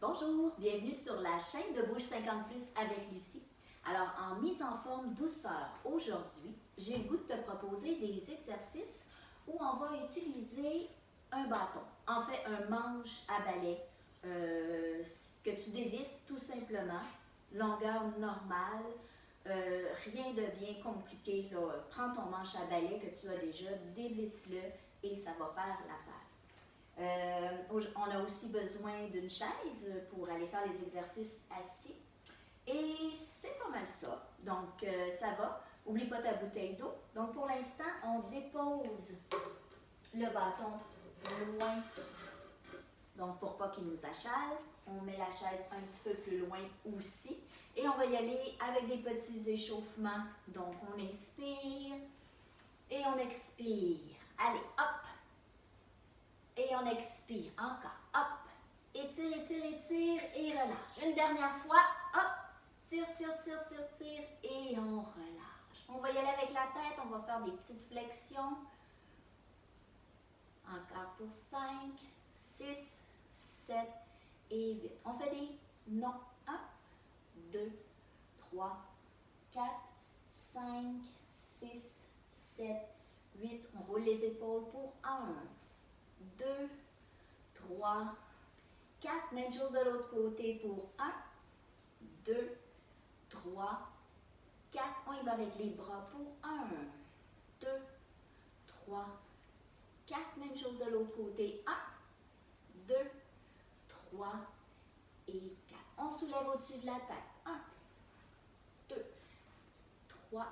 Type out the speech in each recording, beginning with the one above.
Bonjour, bienvenue sur la chaîne de Bouge 50 Plus avec Lucie. Alors, en mise en forme douceur aujourd'hui, j'ai le goût de te proposer des exercices où on va utiliser un bâton, en fait un manche à balai que tu dévisses tout simplement, longueur normale, rien de bien compliqué. Là. Prends ton manche à balai que tu as déjà, dévisse-le et ça va faire l'affaire. On a aussi besoin d'une chaise pour aller faire les exercices assis. Et c'est pas mal ça. Donc, ça va. Oublie pas ta bouteille d'eau. Donc, pour l'instant, on dépose le bâton loin. Donc, pour pas qu'il nous achale, on met la chaise un petit peu plus loin aussi. Et on va y aller avec des petits échauffements. Donc, on inspire et on expire. Allez, hop! Et on expire. Encore. Hop. Étire, étire, étire et relâche. Une dernière fois. Hop. Tire, tire, tire, tire, tire et on relâche. On va y aller avec la tête. On va faire des petites flexions. Encore pour 5, 6, 7 et 8. On fait des non. 1, 2, 3, 4, 5, 6, 7, 8. On roule les épaules pour 1. 2, 3, 4. Même chose de l'autre côté pour 1, 2, 3, 4. On y va avec les bras pour 1, 2, 3, 4. Même chose de l'autre côté. 1, 2, 3 et 4. On soulève au-dessus de la tête. 1, 2, 3,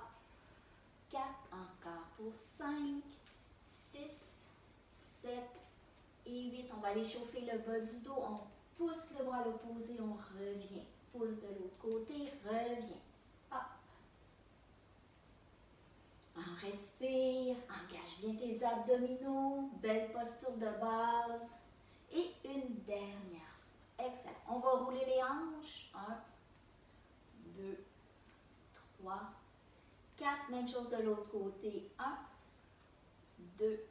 4. Encore pour 5, 6, 7 et 8. On va aller chauffer le bas du dos. On pousse le bras à l'opposé. On revient. Pousse de l'autre côté. Revient. Hop. On respire. Engage bien tes abdominaux. Belle posture de base. Et une dernière fois. Excellent. On va rouler les hanches. 1, 2, 3, 4. Même chose de l'autre côté. 1, 2,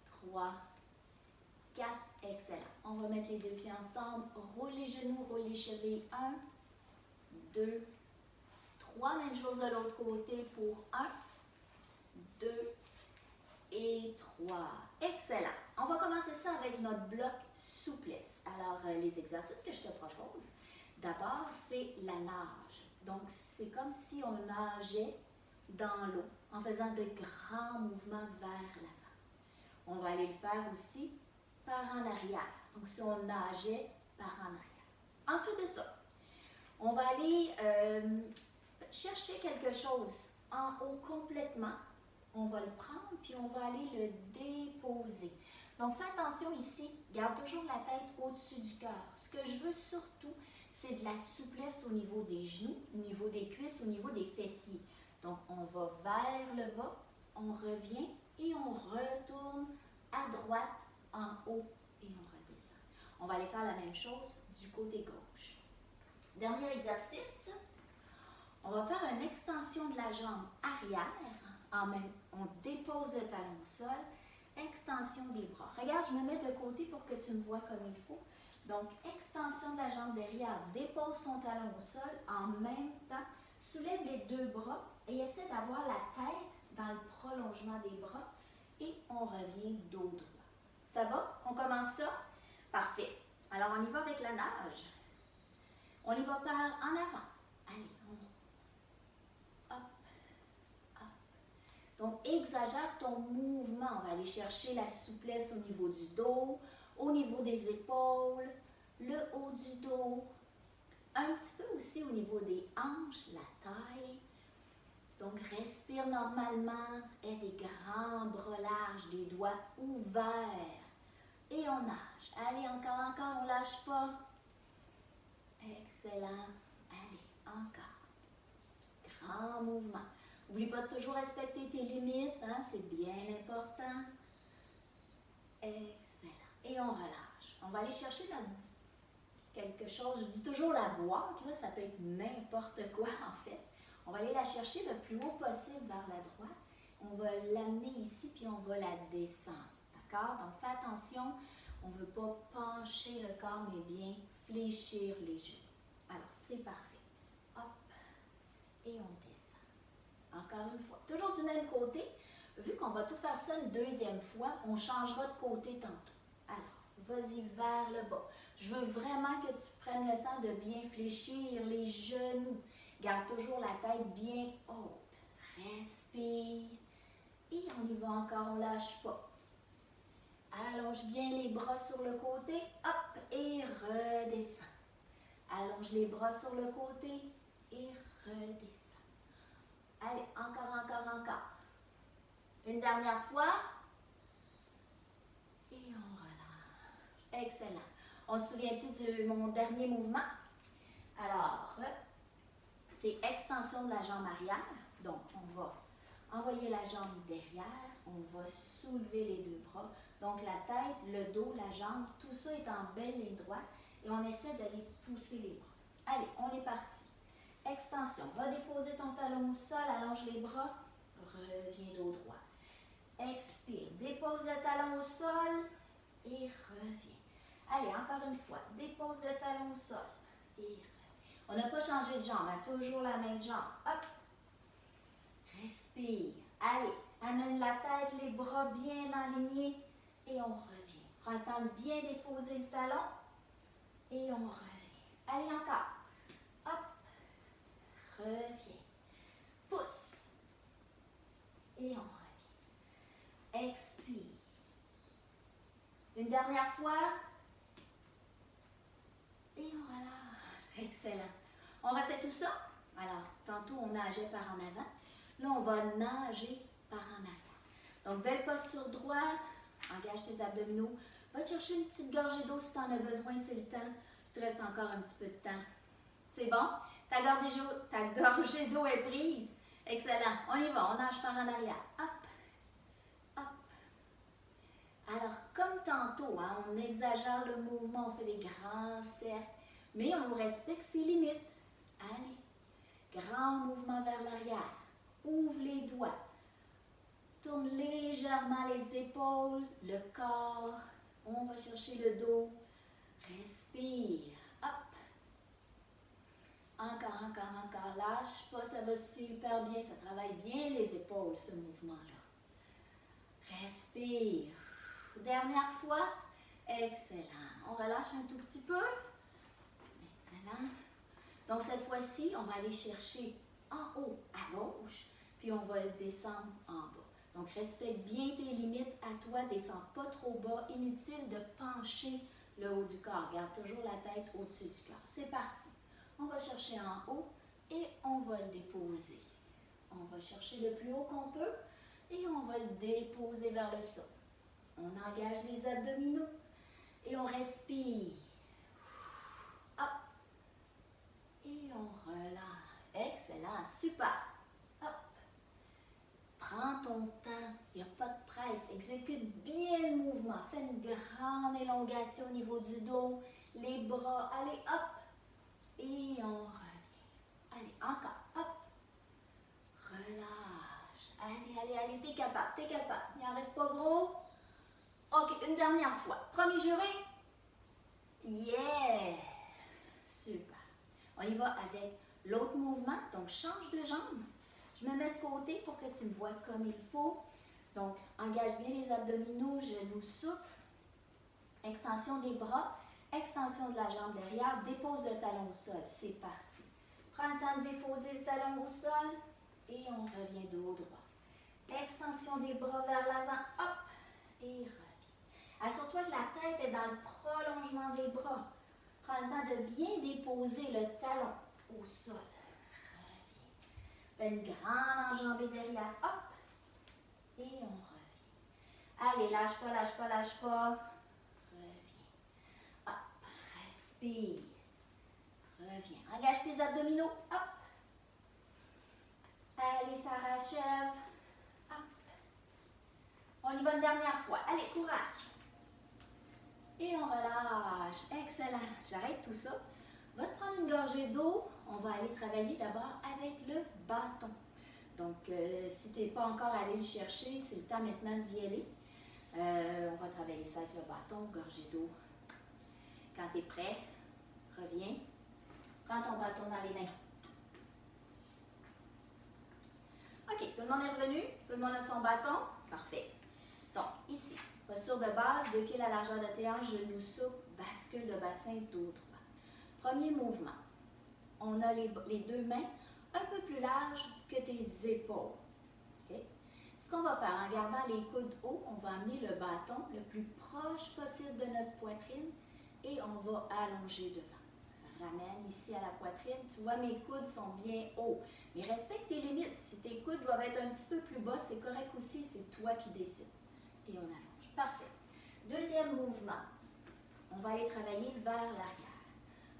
3, 4. Excellent. On va mettre les deux pieds ensemble. Roule les genoux, roule les chevilles. 1, 2, 3. Même chose de l'autre côté pour 1, 2 et 3. Excellent. On va commencer ça avec notre bloc souplesse. Alors, les exercices que je te propose, d'abord, c'est la nage. Donc, c'est comme si on nageait dans l'eau en faisant de grands mouvements vers l'avant. On va aller le faire aussi par en arrière. Donc, si on nageait par en arrière. Ensuite de ça, on va aller chercher quelque chose en haut complètement. On va le prendre, puis on va aller le déposer. Donc, fais attention ici. Garde toujours la tête au-dessus du cœur. Ce que je veux surtout, c'est de la souplesse au niveau des genoux, au niveau des cuisses, au niveau des fessiers. Donc, on va vers le bas, on revient et on retourne à droite, en haut et on redescend. On va aller faire la même chose du côté gauche. Dernier exercice, on va faire une extension de la jambe arrière. On dépose le talon au sol, extension des bras. Regarde, je me mets de côté pour que tu me vois comme il faut. Donc, extension de la jambe derrière, dépose ton talon au sol. En même temps, soulève les deux bras et essaie d'avoir la tête dans le prolongement des bras et on revient dos droit. Ça va? On commence ça? Parfait. Alors, on y va avec la nage. On y va par en avant. Allez, on hop, hop. Donc, exagère ton mouvement. On va aller chercher la souplesse au niveau du dos, au niveau des épaules, le haut du dos, un petit peu aussi au niveau des hanches, la taille. Donc, respire normalement. Aie des grands bras larges, des doigts ouverts. Et on nage. Allez, encore, on ne lâche pas. Excellent. Allez, encore. Grand mouvement. N'oublie pas de toujours respecter tes limites, hein? C'est bien important. Excellent. Et on relâche. On va aller chercher quelque chose. Je dis toujours la boîte, là, ça peut être n'importe quoi en fait. On va aller la chercher le plus haut possible vers la droite. On va l'amener ici, puis on va la descendre. D'accord? Donc, fais attention On ne veut pas pencher le corps, mais bien fléchir les genoux. Alors, c'est parfait. Hop, et on descend. Encore une fois. Toujours du même côté. Vu qu'on va tout faire ça une deuxième fois, on changera de côté tantôt. Alors, vas-y vers le bas. Je veux vraiment que tu prennes le temps de bien fléchir les genoux. Garde toujours la tête bien haute. Respire. Et on y va encore, on ne lâche pas. Allonge bien les bras sur le côté. Hop, et redescends. Allonge les bras sur le côté et redescends. Allez, encore. Une dernière fois. Et on relâche. Excellent. On se souvient-tu de mon dernier mouvement? Alors, c'est extension de la jambe arrière. Donc, on va envoyer la jambe derrière. On va soulever les deux bras. Donc, la tête, le dos, la jambe, tout ça est en belle ligne droite. Et on essaie d'aller pousser les bras. Allez, on est parti. Extension. Va déposer ton talon au sol. Allonge les bras. Reviens dos droit. Expire. Dépose le talon au sol. Et reviens. Allez, encore une fois. Dépose le talon au sol. Et reviens. On n'a pas changé de jambe. Hein? Toujours la même jambe. Hop. Respire. Allez. Amène la tête, les bras bien alignés. Et on revient. Prends le temps de bien déposer le talon. Et on revient. Allez, encore. Hop. Reviens. Pousse. Et on revient. Expire. Une dernière fois. Et on relâche. Excellent. On refait tout ça. Alors, tantôt, on nageait par en avant. Là, on va nager par en arrière. Donc, belle posture droite. Engage tes abdominaux. Va te chercher une petite gorgée d'eau si tu en as besoin, c'est le temps. Il te reste encore un petit peu de temps. C'est bon? Ta gorgée d'eau est prise. Excellent. On y va. On nage par en arrière. Hop. Hop. Alors, comme tantôt, hein, on exagère le mouvement, on fait des grands cercles, mais on respecte ses limites. Allez. Grand mouvement vers l'arrière. Ouvre les doigts. Tourne légèrement les épaules, le corps. On va chercher le dos. Respire. Hop. Encore. Lâche pas, ça va super bien. Ça travaille bien les épaules, ce mouvement-là. Respire. Dernière fois. Excellent. On relâche un tout petit peu. Excellent. Donc, cette fois-ci, on va aller chercher en haut, à gauche, puis on va le descendre en bas. Donc, respecte bien tes limites à toi. Descends pas trop bas. Inutile de pencher le haut du corps. Garde toujours la tête au-dessus du corps. C'est parti. On va chercher en haut et on va le déposer. On va chercher le plus haut qu'on peut et on va le déposer vers le sol. On engage les abdominaux et on respire. Hop. Et on relâche. Excellent. Super. Hop. Prends ton temps. Il n'y a pas de presse. Exécute bien le mouvement. Fais une grande élongation au niveau du dos. Les bras. Allez, hop. Et on revient. Allez, encore. Hop. Relâche. Allez. T'es capable. Il n'en reste pas gros. OK, une dernière fois. Premier juré. Yeah. Super. On y va avec l'autre mouvement. Donc, change de jambe. Je me mets de côté pour que tu me vois comme il faut. Donc, engage bien les abdominaux, genoux souples. Extension des bras. Extension de la jambe derrière. Dépose le talon au sol. C'est parti. Prends le temps de déposer le talon au sol. Et on revient dos droit. Extension des bras vers l'avant. Hop. Et reviens. Assure-toi que la tête est dans le prolongement des bras. Prends le temps de bien déposer le talon au sol. Reviens. Fais une grande enjambée derrière. Hop. Et on revient. Allez, lâche pas. Reviens. Hop. Respire. Reviens. Engage tes abdominaux. Hop. Allez, ça rachève. Hop. On y va une dernière fois. Allez, courage. Et on relâche. Excellent. J'arrête tout ça. Va te prendre une gorgée d'eau. On va aller travailler d'abord avec le bâton. Donc, si tu n'es pas encore allé le chercher, c'est le temps maintenant d'y aller. On va travailler ça avec le bâton, gorgée d'eau. Quand tu es prêt, reviens. Prends ton bâton dans les mains. OK, tout le monde est revenu? Tout le monde a son bâton? Parfait. Donc, ici, posture de base, deux pieds à la largeur de tes hanches, genoux souples, bascule de bassin, dos droit. Premier mouvement. On a les deux mains un peu plus larges que tes épaules. Okay? Ce qu'on va faire, en gardant les coudes hauts, on va amener le bâton le plus proche possible de notre poitrine et on va allonger devant. Ramène ici à la poitrine. Tu vois, mes coudes sont bien hauts. Mais respecte tes limites. Si tes coudes doivent être un petit peu plus bas, c'est correct aussi, c'est toi qui décides. Et on allonge. Parfait. Deuxième mouvement. On va aller travailler vers l'arrière.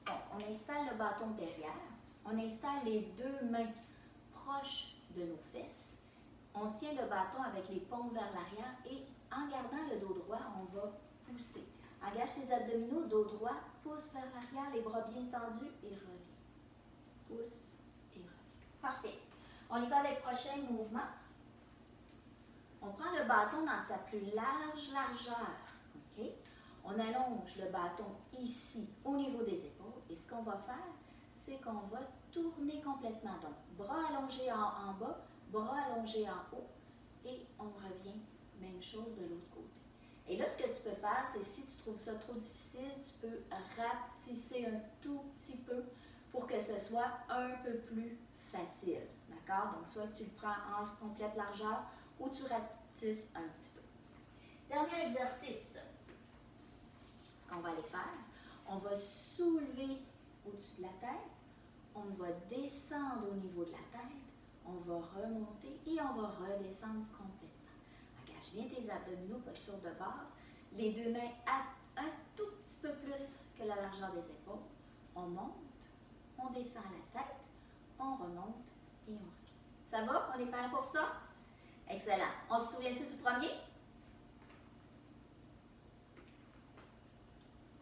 Bon, on installe le bâton derrière. On installe les deux mains proches de nos fesses. On tient le bâton avec les paumes vers l'arrière et en gardant le dos droit, on va pousser. Engage tes abdominaux, dos droit, pousse vers l'arrière, les bras bien tendus et reviens. Pousse et reviens. Parfait. On y va avec le prochain mouvement. On prend le bâton dans sa plus large largeur. Okay? On allonge le bâton ici, au niveau des épaules. Et ce qu'on va faire, c'est qu'on va tourner complètement. Donc, bras allongés en bas, bras allongés en haut. Et on revient, même chose de l'autre côté. Et là, ce que tu peux faire, c'est si tu trouves ça trop difficile, tu peux rapetisser un tout petit peu pour que ce soit un peu plus facile. D'accord? Donc, soit tu le prends en complète largeur ou tu rapetisses un petit peu. Dernier exercice. Ce qu'on va aller faire, on va soulever au-dessus de la tête, on va descendre au niveau de la tête, on va remonter et on va redescendre complètement. Engage bien tes abdominaux, posture de base. Les deux mains un tout petit peu plus que la largeur des épaules. On monte, on descend la tête, on remonte et on revient. Ça va? On est prêt pour ça? Excellent. On se souvient-tu du premier?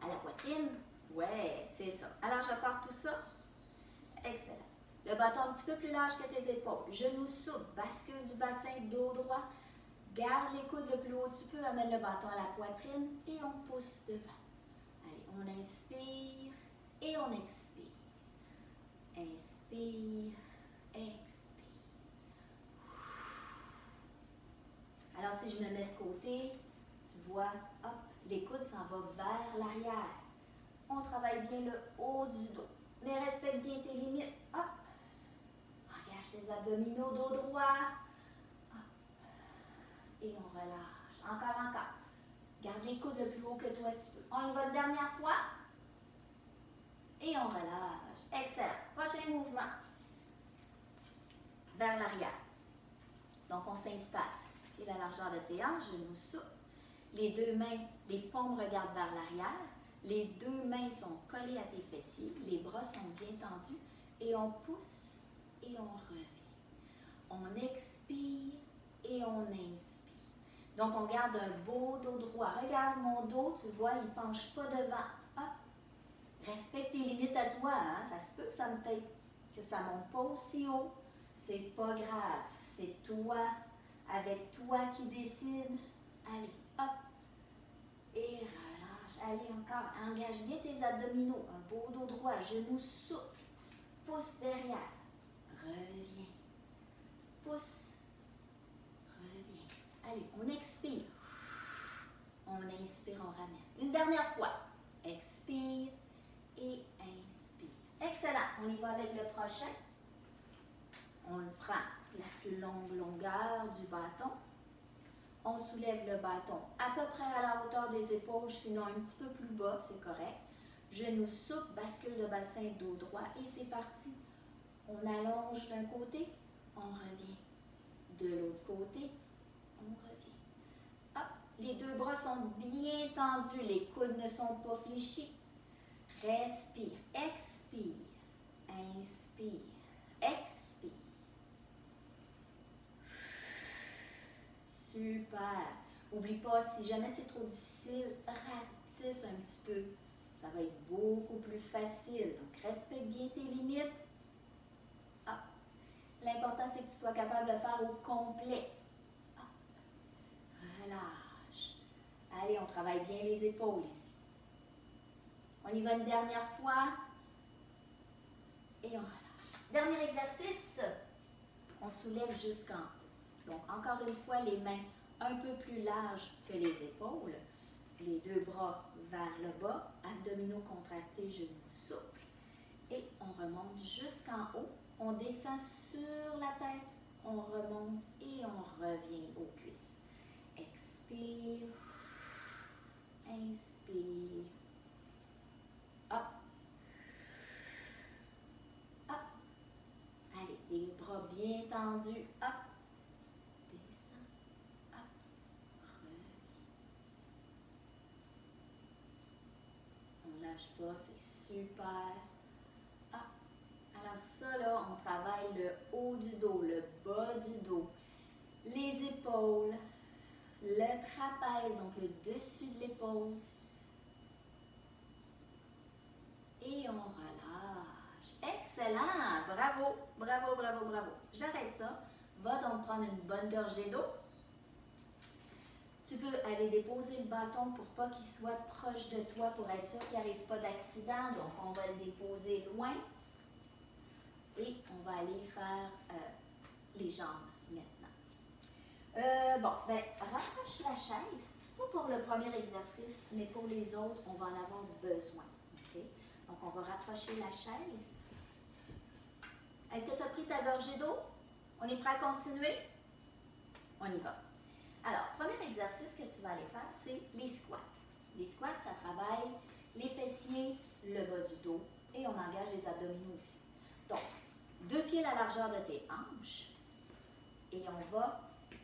À la poitrine? Ouais, c'est ça. Alors, je pars tout ça. Excellent. Le bâton un petit peu plus large que tes épaules. Genoux souples, bascule du bassin, dos droit. Garde les coudes le plus haut tu peux, amène le bâton à la poitrine et on pousse devant. Allez, on inspire et on expire. Inspire, expire. Alors, si je me mets de côté, tu vois, hop, les coudes s'en vont vers l'arrière. On travaille bien le haut du dos. Mais respecte bien tes limites. Hop. Engage tes abdominaux, dos droit. Hop. Et on relâche. Encore. Garde les coudes le plus haut que toi tu peux. On y va une dernière fois. Et on relâche. Excellent. Prochain mouvement. Vers l'arrière. Donc, on s'installe. Puis la largeur de tes hanches, genoux souples. Les deux mains, les paumes regardent vers l'arrière. Les deux mains sont collées à tes fessiers. Les bras sont bien tendus. Et on pousse et on revient. On expire et on inspire. Donc, on garde un beau dos droit. Regarde mon dos, tu vois, il ne penche pas devant. Hop. Respecte tes limites à toi. Hein? Ça se peut que ça ne monte pas aussi haut. C'est pas grave. C'est toi, avec toi qui décide. Allez, hop. Et relâche. Allez, encore. Engage bien tes abdominaux. Un beau dos droit. Genoux souples. Pousse derrière. Reviens. Pousse. Reviens. Allez, on expire. On inspire, on ramène. Une dernière fois. Expire et inspire. Excellent. On y va avec le prochain. On le prend la plus longue longueur du bâton. On soulève le bâton à peu près à la hauteur des épaules, sinon un petit peu plus bas, c'est correct. Genoux souples, bascule de bassin, dos droit et c'est parti. On allonge d'un côté, on revient. De l'autre côté, on revient. Hop, les deux bras sont bien tendus, les coudes ne sont pas fléchis. Respire, expire, inspire, expire. Super. N'oublie pas, si jamais c'est trop difficile, rapetisse un petit peu. Ça va être beaucoup plus facile. Donc, respecte bien tes limites. Ah. L'important, c'est que tu sois capable de le faire au complet. Ah. Relâche. Allez, on travaille bien les épaules ici. On y va une dernière fois. Et on relâche. Dernier exercice. On soulève jusqu'en haut. Donc, encore une fois, les mains un peu plus larges que les épaules. Les deux bras vers le bas. Abdominaux contractés, genoux souples. Et on remonte jusqu'en haut. On descend sur la tête. On remonte et on revient aux cuisses. Expire. Inspire. Hop. Hop. Allez, les bras bien tendus. Hop. Descend. Hop. Reviens. On ne lâche pas, c'est super. Hop. Alors ça, là, on travaille le haut du dos, le bas du dos, les épaules, le trapèze, donc le dessus de l'épaule. Et on relâche. Excellent! Bravo, bravo, bravo, bravo. J'arrête ça. Va donc prendre une bonne gorgée d'eau. Tu peux aller déposer le bâton pour pas qu'il soit proche de toi pour être sûr qu'il n'y arrive pas d'accident. Donc, on va le déposer loin. Et on va aller faire les jambes maintenant. Rapproche la chaise. Pas pour le premier exercice, mais pour les autres, on va en avoir besoin. Okay? Donc, on va rapprocher la chaise. Est-ce que tu as pris ta gorgée d'eau? On est prêt à continuer? On y va. Alors, premier exercice que tu vas aller faire, c'est les squats. Les squats, ça travaille les fessiers, le bas du dos et on engage les abdominaux aussi. Donc, 2 pieds à la largeur de tes hanches et on va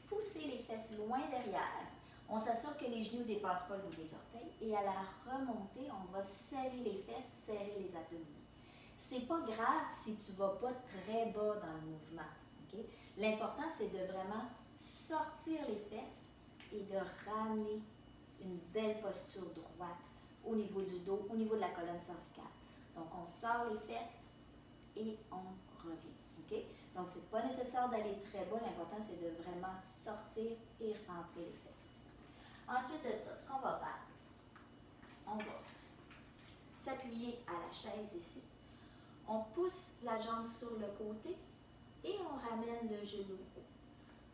pousser les fesses loin derrière. On s'assure que les genoux ne dépassent pas le bout des orteils et à la remontée, on va serrer les fesses, serrer les abdominaux. C'est pas grave si tu ne vas pas très bas dans le mouvement. Okay? L'important, c'est de vraiment sortir les fesses et de ramener une belle posture droite au niveau du dos, au niveau de la colonne cervicale. Donc, on sort les fesses et on revient. Okay? Donc, ce n'est pas nécessaire d'aller très bas. L'important, c'est de vraiment sortir et rentrer les fesses. Ensuite de ça, ce qu'on va faire, on va s'appuyer à la chaise ici. On pousse la jambe sur le côté et on ramène le genou haut.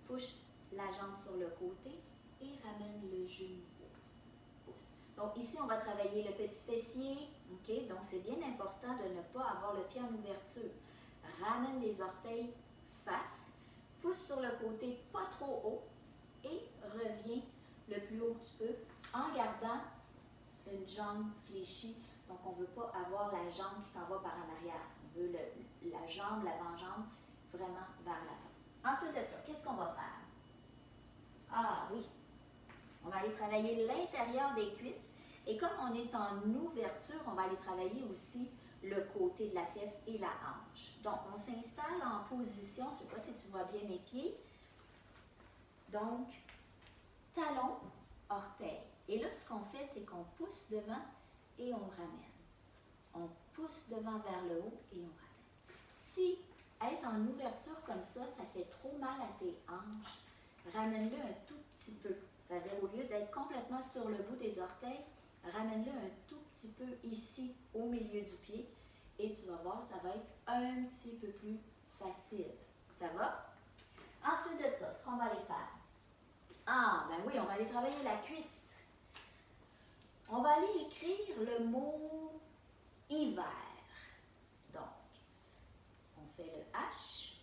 Pousse la jambe sur le côté et ramène le genou haut. Pousse. Donc ici, on va travailler le petit fessier. Okay? Donc c'est bien important de ne pas avoir le pied en ouverture. Ramène les orteils face. Pousse sur le côté pas trop haut et reviens le plus haut que tu peux en gardant une jambe fléchie. Donc, on ne veut pas avoir la jambe qui s'en va par en arrière. On veut la jambe, l'avant-jambe, vraiment vers l'avant. Ensuite de ça, qu'est-ce qu'on va faire? Ah oui, on va aller travailler l'intérieur des cuisses. Et comme on est en ouverture, on va aller travailler aussi le côté de la fesse et la hanche. Donc, on s'installe en position. Je ne sais pas si tu vois bien mes pieds. Donc, talon, orteil. Et là, ce qu'on fait, c'est qu'on pousse devant et on ramène. On pousse devant vers le haut et on ramène. Si être en ouverture comme ça fait trop mal à tes hanches, ramène-le un tout petit peu. C'est-à-dire, au lieu d'être complètement sur le bout des orteils, ramène-le un tout petit peu ici, au milieu du pied. Et tu vas voir, ça va être un petit peu plus facile. Ça va? Ensuite de ça, ce qu'on va aller faire. Ah, ben oui, on va aller travailler la cuisse. On va aller écrire le mot hiver. Donc, on fait le H,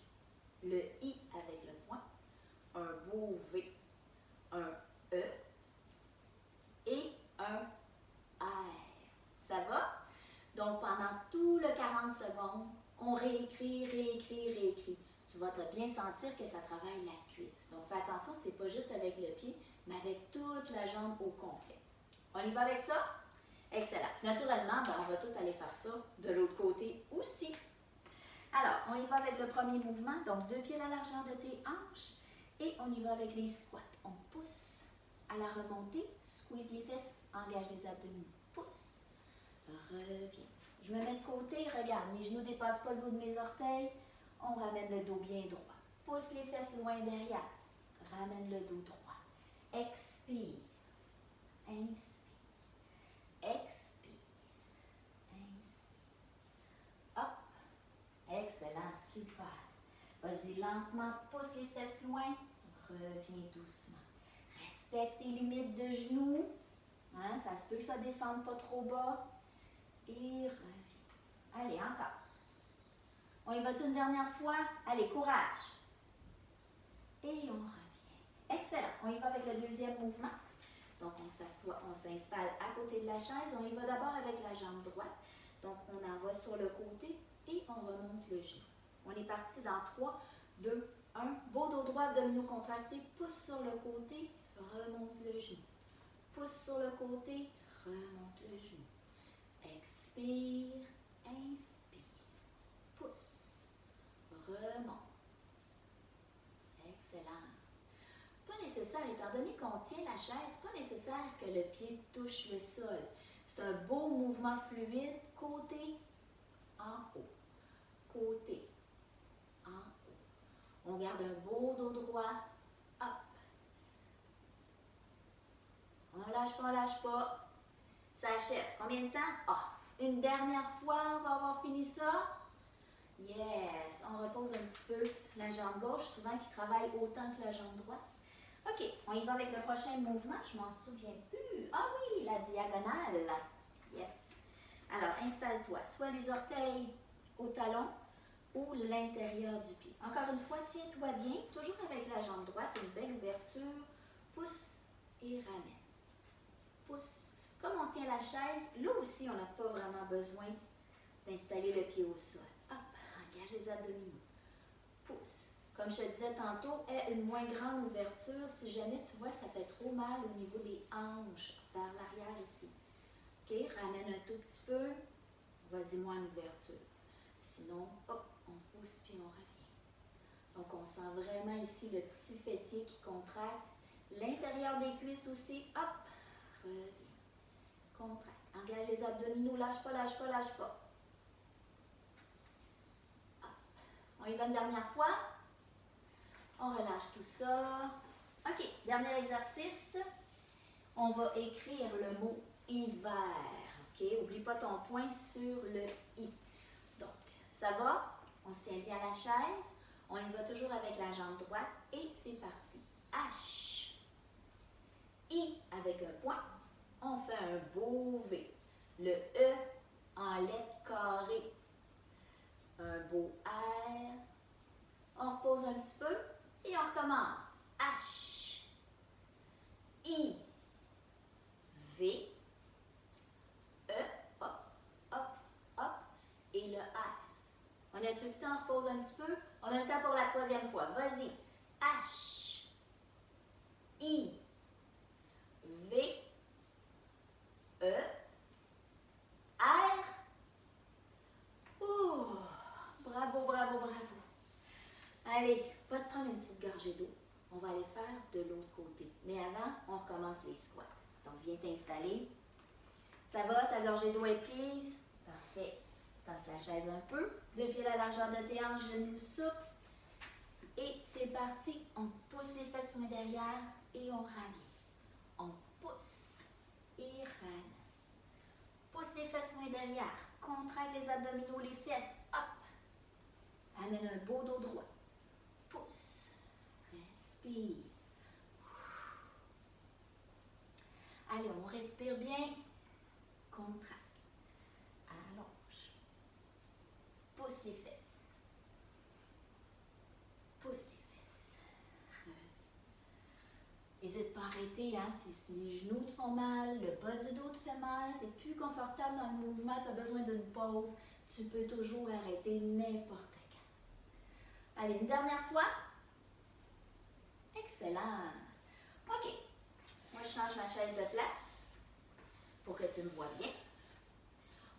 le I avec le point, un beau V, un E et un R. Ça va? Donc, pendant tout le 40 secondes, on réécrit, réécrit, réécrit. Tu vas te bien sentir que ça travaille la cuisse. Donc, fais attention, ce n'est pas juste avec le pied, mais avec toute la jambe au complet. On y va avec ça? Excellent. Naturellement, ben, on va tout aller faire ça de l'autre côté aussi. Alors, on y va avec le premier mouvement. Donc, 2 pieds à la largeur de tes hanches. Et on y va avec les squats. On pousse à la remontée, squeeze les fesses, engage les abdominaux. Pousse, reviens. Je me mets de côté, regarde, mes genoux ne dépassent pas le bout de mes orteils. On ramène le dos bien droit. Pousse les fesses loin derrière. Ramène le dos droit. Expire. inspire. Expire. Inspire. Hop. Excellent, super. Vas-y lentement, pousse les fesses loin. Reviens doucement. Respecte tes limites de genoux. Hein, ça se peut que ça ne descende pas trop bas. Et reviens. Allez, encore. On y va-tu une dernière fois? Allez, courage. Et on revient. Excellent. On y va avec le deuxième mouvement. Donc, on s'assoit, on s'installe à côté de la chaise. On y va d'abord avec la jambe droite. Donc, on en va sur le côté et on remonte le genou. On est parti dans 3, 2, 1. Beau dos droit, abdominaux contractés. Pousse sur le côté, remonte le genou. Pousse sur le côté, remonte le genou. Expire, inspire. Pousse, remonte. Excellent. Pas nécessaire, étant donné qu'on tient la chaise, pas nécessaire que le pied touche le sol. C'est un beau mouvement fluide, côté en haut. Côté en haut. On garde un beau dos droit. Hop. On lâche pas, on lâche pas. Ça achève. Combien de temps? Off. Une dernière fois, on va avoir fini ça. Yes. On repose un petit peu la jambe gauche, souvent qui travaille autant que la jambe droite. OK, on y va avec le prochain mouvement. Je m'en souviens plus. Ah oui, la diagonale. Yes. Alors, installe-toi. Soit les orteils au talon ou l'intérieur du pied. Encore une fois, tiens-toi bien. Toujours avec la jambe droite, une belle ouverture. Pousse et ramène. Pousse. Comme on tient la chaise, là aussi, on n'a pas vraiment besoin d'installer le pied au sol. Hop, engage les abdominaux. Pousse. Comme je te disais tantôt, aie une moins grande ouverture si jamais tu vois que ça fait trop mal au niveau des hanches, vers l'arrière ici. OK, ramène un tout petit peu. Vas-y, moins en ouverture. Sinon, hop, on pousse puis on revient. Donc, on sent vraiment ici le petit fessier qui contracte. L'intérieur des cuisses aussi. Hop, reviens. Contracte. Engage les abdominaux. Lâche pas, lâche pas, lâche pas. Hop. On y va une dernière fois. On relâche tout ça. OK, dernier exercice. On va écrire le mot hiver. OK, oublie pas ton point sur le i. Donc, ça va? On se tient bien à la chaise. On y va toujours avec la jambe droite et c'est parti. H. I avec un point. On fait un beau V. Le E en lettres carrées. Un beau R. On repose un petit peu. Et on recommence. H, I, V, E, hop, hop, hop, et le R. On a-tu le temps? On repose un petit peu. On a le temps pour la troisième fois. Vas-y. H, I, V, E, R. Ouh! Bravo, bravo, bravo. Allez, va te prendre une petite gorgée d'eau. On va aller faire de l'autre côté. Mais avant, on recommence les squats. Donc, viens t'installer. Ça va? Ta gorgée d'eau est prise? Parfait. Tasse la chaise un peu. 2 pieds à la largeur de tes hanches, genoux souples. Et c'est parti. On pousse les fesses loin derrière et on revient. On pousse et ramène. Pousse les fesses loin derrière. Contracte les abdominaux, les fesses. Hop. Amène un beau dos droit. Pousse. Respire. Allez, on respire bien. Contracte. Allonge. Pousse les fesses. Pousse les fesses. N'hésite pas à arrêter, hein, si les genoux te font mal, le bas du dos te fait mal, tu n'es plus confortable dans le mouvement, tu as besoin d'une pause, tu peux toujours arrêter n'importe quand. Allez, une dernière fois. Excellent. OK. Moi, je change ma chaise de place pour que tu me vois bien.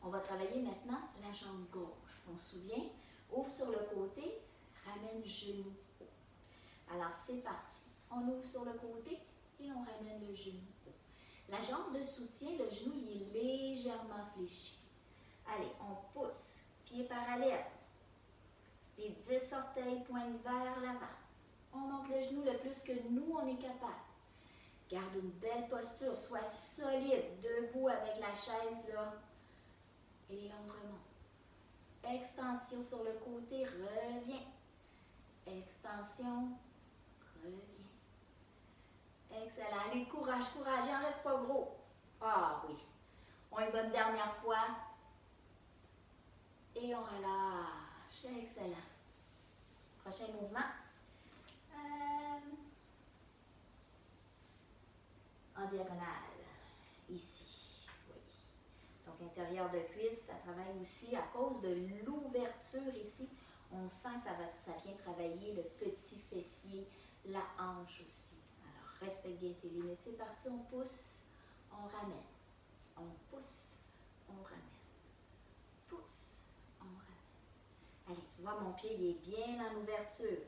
On va travailler maintenant la jambe gauche. On se souvient, ouvre sur le côté, ramène genou haut. Alors, c'est parti. On ouvre sur le côté et on ramène le genou haut. La jambe de soutien, le genou, il est légèrement fléchi. Allez, on pousse. Pieds parallèles. Les 10 orteils pointent vers l'avant. On monte le genou le plus que nous, on est capable. Garde une belle posture, sois solide, debout avec la chaise là. Et on remonte. Extension sur le côté, reviens. Extension, reviens. Excellent. Allez, courage, courage, il n'en reste pas gros. Ah oui. On y va une dernière fois. Et on relâche. Excellent. Prochain mouvement. En diagonale. Ici. Oui. Donc, intérieur de cuisse, ça travaille aussi à cause de l'ouverture ici. On sent que ça vient travailler le petit fessier, la hanche aussi. Alors, respecte bien tes limites. C'est parti, on pousse, on ramène. On pousse, on ramène. Pousse, on ramène. Allez, tu vois, mon pied, il est bien en ouverture.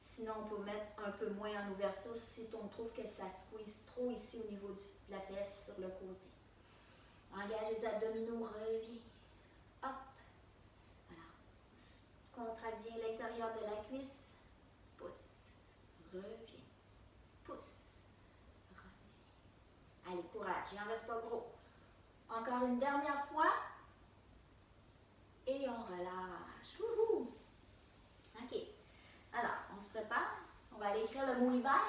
Sinon, on peut mettre un peu moins en ouverture si on trouve que ça squeeze trop ici au niveau de la fesse sur le côté. Engage les abdominaux, reviens. Hop. Alors, contracte bien l'intérieur de la cuisse. Pousse, reviens. Pousse, reviens. Allez, courage, il n'en reste pas gros. Encore une dernière fois. Et on relâche. Wouhou! OK. Alors, on se prépare. On va aller écrire le mot hiver.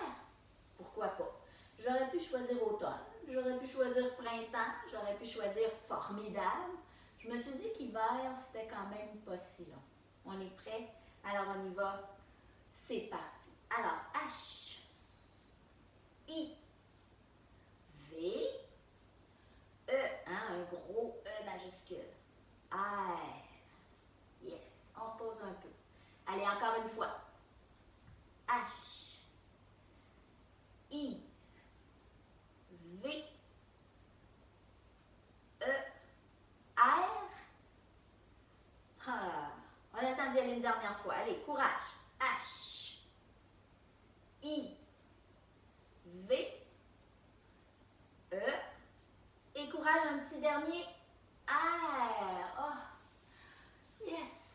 Pourquoi pas? J'aurais pu choisir automne. J'aurais pu choisir printemps. J'aurais pu choisir formidable. Je me suis dit qu'hiver, c'était quand même pas si long. On est prêt? Alors, on y va. C'est parti. Alors, H, I, V, E, hein, un gros E majuscule. R. Yes. On repose un peu. Allez, encore une fois. H, I, V, E, R. Ah. On attend d'y aller une dernière fois. Allez, courage. H, I, V, E. Et courage, un petit dernier. R. Oh, yes.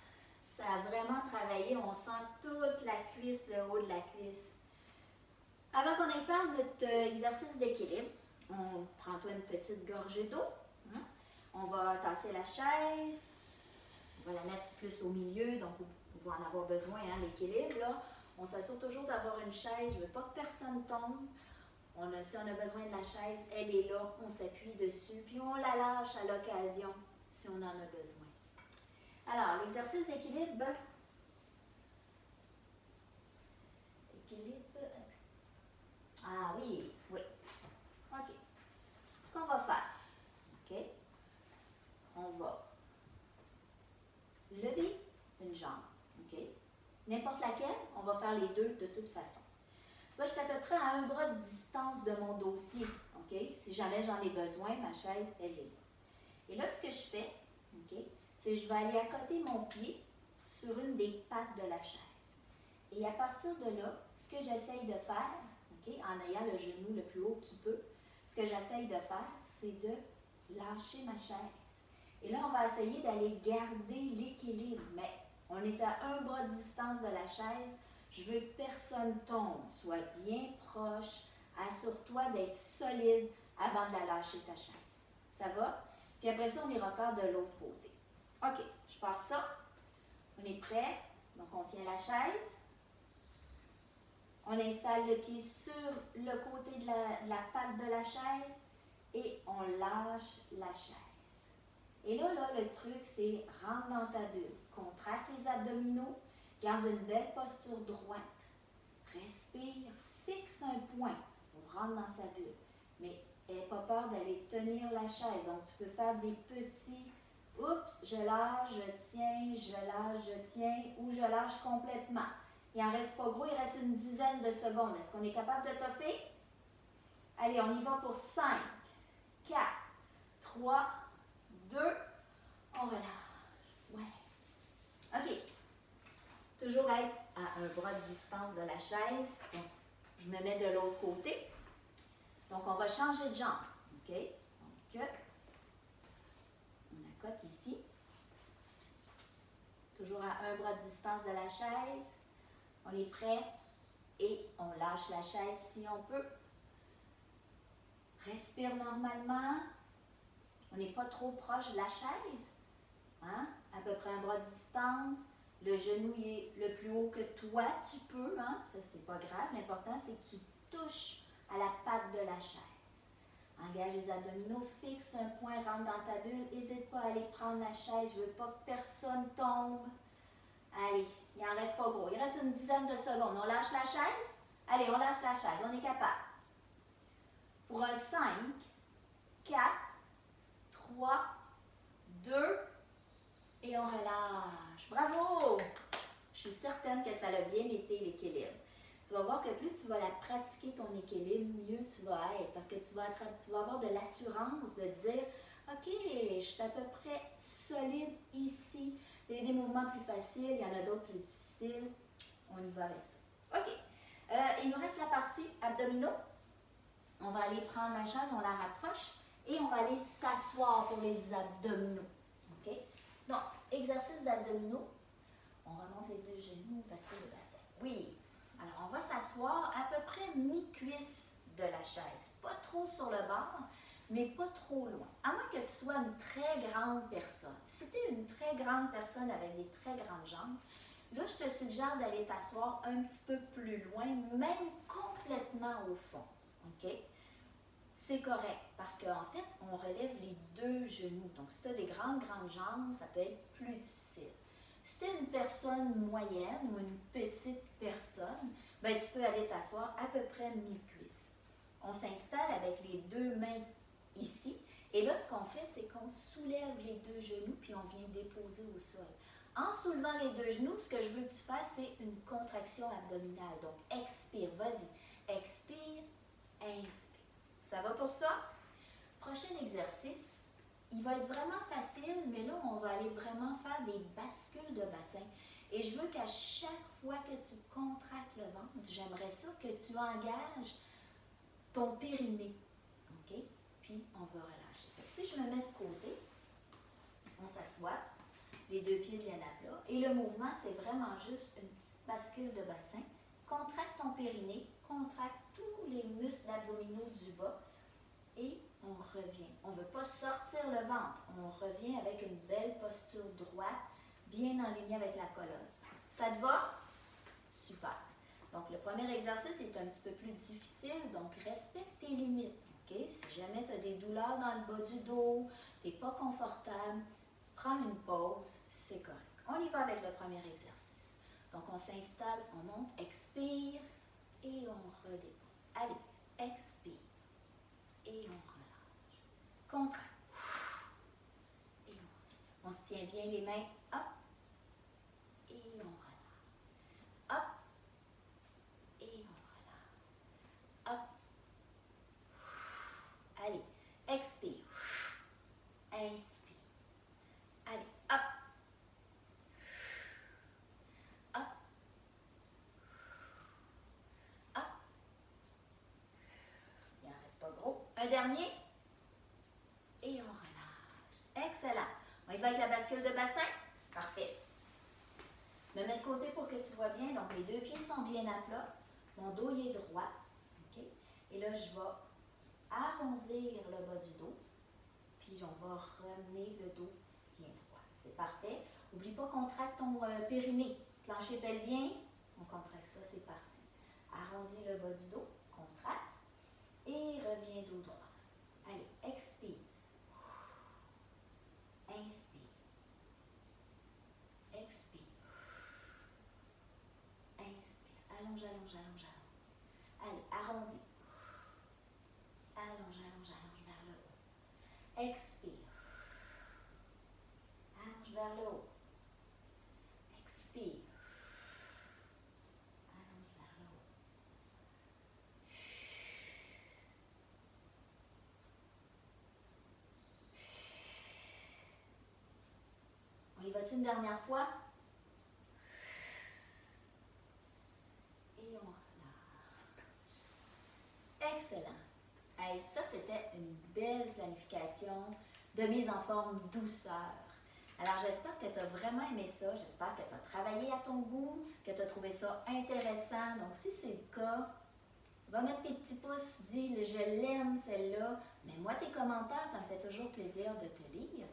Ça a vraiment travaillé. On sent toute la cuisse, le haut de la cuisse. Avant qu'on aille faire notre exercice d'équilibre, on prend toi une petite gorgée d'eau. On va tasser la chaise. On va la mettre plus au milieu, donc on va en avoir besoin, hein, l'équilibre. Là. On s'assure toujours d'avoir une chaise. Je ne veux pas que personne tombe. Si on a besoin de la chaise, elle est là. On s'appuie dessus, puis on la lâche à l'occasion si on en a besoin. Alors, l'exercice d'équilibre. Équilibre. Ah oui, oui. OK. Ce qu'on va faire, OK, on va lever une jambe, OK? N'importe laquelle, on va faire les deux de toute façon. Tu vois, je suis à peu près à un bras de distance de mon dossier, OK? Si jamais j'en ai besoin, ma chaise, elle est là. Et là, ce que je fais, OK, c'est que je vais aller accoter mon pied sur une des pattes de la chaise. Et à partir de là, ce que j'essaye de faire, OK, en ayant le genou le plus haut que tu peux, ce que j'essaye de faire, c'est de lâcher ma chaise. Et là, on va essayer d'aller garder l'équilibre, mais on est à un bras de distance de la chaise. Je veux que personne tombe. Sois bien proche. Assure-toi d'être solide avant de la lâcher ta chaise. Ça va? Puis après ça, on ira faire de l'autre côté. OK, je pars ça. On est prêt? Donc, on tient la chaise. On installe le pied sur le côté de la patte de la chaise et on lâche la chaise. Et là, le truc, c'est rentre dans ta bulle. Contracte les abdominaux, garde une belle posture droite, respire, fixe un point pour rentrer dans sa bulle. Mais n'aie pas peur d'aller tenir la chaise. Donc, tu peux faire des petits « Oups, je lâche, je tiens, je lâche, je tiens » ou « Je lâche complètement ». Il n'en reste pas gros, il reste une dizaine de secondes. Est-ce qu'on est capable de toffer? Allez, on y va pour 5, 4, 3, 2, on relâche. Ouais. OK. Toujours être à un bras de distance de la chaise. Donc, je me mets de l'autre côté. Donc, on va changer de jambe. OK? Donc, on accote ici. Toujours à un bras de distance de la chaise. On est prêt et on lâche la chaise si on peut. Respire normalement. On n'est pas trop proche de la chaise. Hein? À peu près un bras de distance. Le genou est le plus haut que toi, tu peux. Hein? Ça, c'est pas grave. L'important, c'est que tu touches à la patte de la chaise. Engage les abdominaux, fixe un point, rentre dans ta bulle. N'hésite pas à aller prendre la chaise. Je ne veux pas que personne tombe. Allez, il n'en reste pas gros. Il reste une dizaine de secondes. On lâche la chaise? Allez, on lâche la chaise. On est capable. Pour un 5, 4, 3, 2, et on relâche. Bravo! Je suis certaine que ça a bien été l'équilibre. Tu vas voir que plus tu vas la pratiquer ton équilibre, mieux tu vas être. Parce que tu vas avoir de l'assurance de dire, OK, je suis à peu près solide ici. Il y a des mouvements plus faciles, il y en a d'autres plus difficiles. On y va avec ça. OK. Il nous reste la partie abdominaux. On va aller prendre la chaise, on la rapproche et on va aller s'asseoir pour les abdominaux. OK? Donc, exercice d'abdominaux. On remonte les deux genoux parce que le bassin. Oui. Alors, on va s'asseoir à peu près mi-cuisse de la chaise. Pas trop sur le bord, mais pas trop loin. À moins que tu sois une très grande personne. Si tu es une très grande personne avec des très grandes jambes, là, je te suggère d'aller t'asseoir un petit peu plus loin, même complètement au fond. OK? C'est correct parce qu'en fait, on relève les deux genoux. Donc, si tu as des grandes jambes, ça peut être plus difficile. Si tu es une personne moyenne ou une petite personne, ben, tu peux aller t'asseoir à peu près mi-cuisse. On s'installe avec les deux mains ici. Et là, ce qu'on fait, c'est qu'on soulève les deux genoux puis on vient déposer au sol. En soulevant les deux genoux, ce que je veux que tu fasses, c'est une contraction abdominale. Donc, expire, vas-y. Expire, inspire. Ça va pour ça? Prochain exercice, il va être vraiment facile, mais là, on va aller vraiment faire des bascules de bassin. Et je veux qu'à chaque fois que tu contractes le ventre, j'aimerais ça que tu engages ton périnée. OK? Puis, on va relâcher. Fait que si je me mets de côté, on s'assoit, les deux pieds bien à plat. Et le mouvement, c'est vraiment juste une petite bascule de bassin. Contracte ton périnée, contracte tous les muscles abdominaux du bas et on revient. On ne veut pas sortir le ventre. On revient avec une belle posture droite, bien alignée avec la colonne. Ça te va? Super. Donc, le premier exercice est un petit peu plus difficile, donc respecte tes limites. Okay? Si jamais tu as des douleurs dans le bas du dos, tu n'es pas confortable, prends une pause, c'est correct. On y va avec le premier exercice. Donc, on s'installe, on monte, expire et on redépose. Allez, expire et on relâche. Contracte. Et on se tient bien les mains, hop, et on relâche. Hop, et on relâche. Hop. Allez, expire. Inspire. Allez, hop. Hop. Hop. Il n'en reste pas gros. Un dernier. Et on relâche. Excellent. On y va avec la bascule de bassin. Parfait. Me mets de côté pour que tu vois bien. Donc, les deux pieds sont bien à plat. Mon dos il est droit. Okay? Et là, je vais arrondir le bas du dos. Puis, on va ramener le dos bien droit. C'est parfait. N'oublie pas, contracte ton périnée. Plancher pelvien, on contracte ça, c'est parti. Arrondis le bas du dos, contracte. Et reviens dos droit. Allez, expire. Inspire. Expire. Inspire. Allonge, allonge, allonge, allonge. Allez, arrondis. Allonge, allonge, allonge vers le haut. Expire. Allonge vers le haut. Expire. Allonge vers le haut. On y va-tu une dernière fois? Et on relâche. Excellent. Hey, ça, c'était une belle planification de mise en forme douceur. Alors, j'espère que tu as vraiment aimé ça. J'espère que tu as travaillé à ton goût, que tu as trouvé ça intéressant. Donc, si c'est le cas, Va mettre tes petits pouces, dis je l'aime celle-là. Mais moi, tes commentaires, ça me fait toujours plaisir de te lire.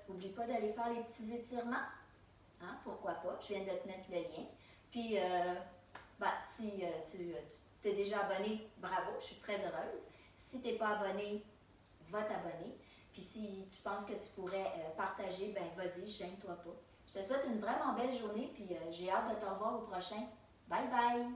N'oublie pas d'aller faire les petits étirements. Hein, pourquoi pas? Je viens de te mettre le lien. Puis, si tu t'es déjà abonné, bravo, je suis très heureuse. Si tu n'es pas abonné, va t'abonner. Puis si tu penses que tu pourrais partager, ben vas-y, gêne-toi pas. Je te souhaite une vraiment belle journée, puis j'ai hâte de te revoir au prochain. Bye bye!